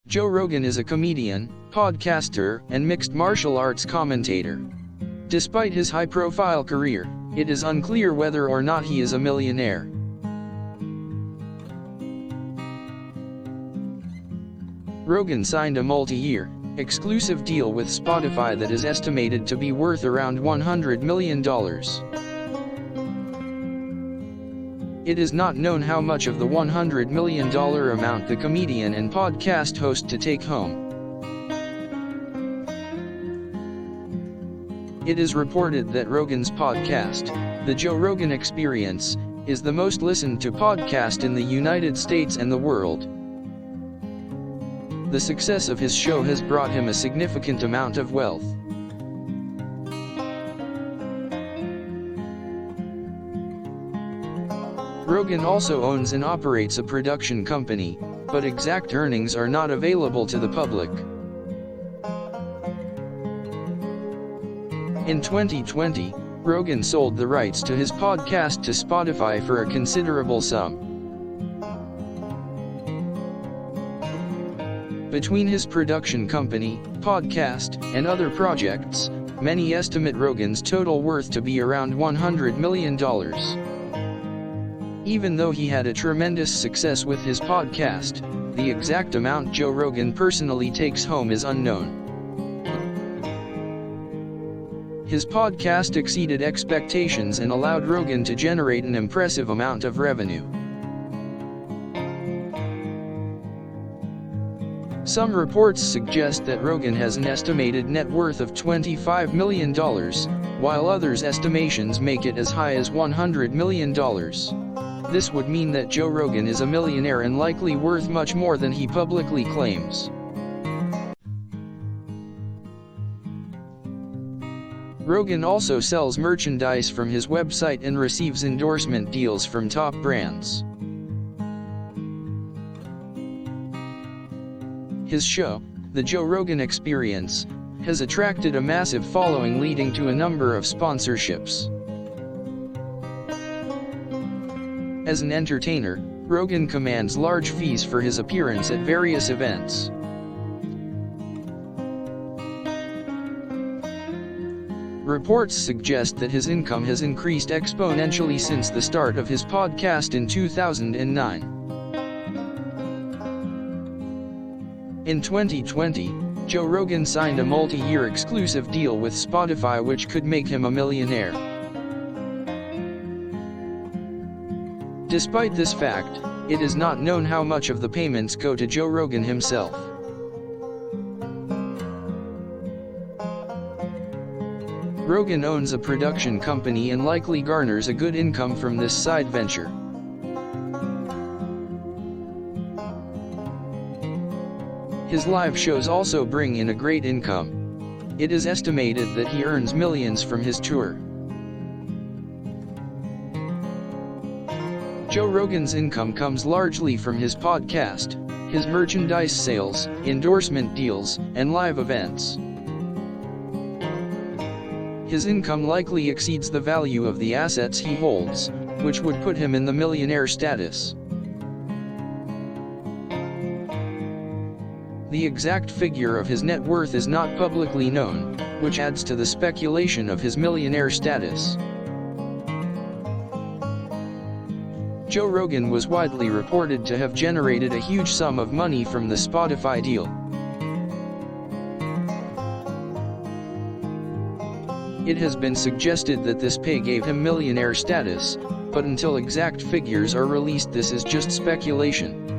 Joe Rogan is a comedian, podcaster, and mixed martial arts commentator. Despite his high-profile career, it is unclear whether or not he is a millionaire. Rogan signed a multi-year, exclusive deal with Spotify that is estimated to be worth around $100 million. It is not known how much of the $100 million amount the comedian and podcast host to take home. It is reported that Rogan's podcast, The Joe Rogan Experience, is the most listened to podcast in the United States and the world. The success of his show has brought him a significant amount of wealth. Rogan also owns and operates a production company, but exact earnings are not available to the public. In 2020, Rogan sold the rights to his podcast to Spotify for a considerable sum. Between his production company, podcast, and other projects, many estimate Rogan's total worth to be around $100 million. Even though he had a tremendous success with his podcast, the exact amount Joe Rogan personally takes home is unknown. His podcast exceeded expectations and allowed Rogan to generate an impressive amount of revenue. Some reports suggest that Rogan has an estimated net worth of $25 million, while others' estimations make it as high as $100 million. This would mean that Joe Rogan is a millionaire and likely worth much more than he publicly claims. Rogan also sells merchandise from his website and receives endorsement deals from top brands. His show, The Joe Rogan Experience, has attracted a massive following, leading to a number of sponsorships. As an entertainer, Rogan commands large fees for his appearance at various events. Reports suggest that his income has increased exponentially since the start of his podcast in 2009. In 2020, Joe Rogan signed a multi-year exclusive deal with Spotify which could make him a millionaire. Despite this fact, it is not known how much of the payments go to Joe Rogan himself. Rogan owns a production company and likely garners a good income from this side venture. His live shows also bring in a great income. It is estimated that he earns millions from his tour. Joe Rogan's income comes largely from his podcast, his merchandise sales, endorsement deals, and live events. His income likely exceeds the value of the assets he holds, which would put him in the millionaire status. The exact figure of his net worth is not publicly known, which adds to the speculation of his millionaire status. Joe Rogan was widely reported to have generated a huge sum of money from the Spotify deal. It has been suggested that this pay gave him millionaire status, but until exact figures are released, this is just speculation.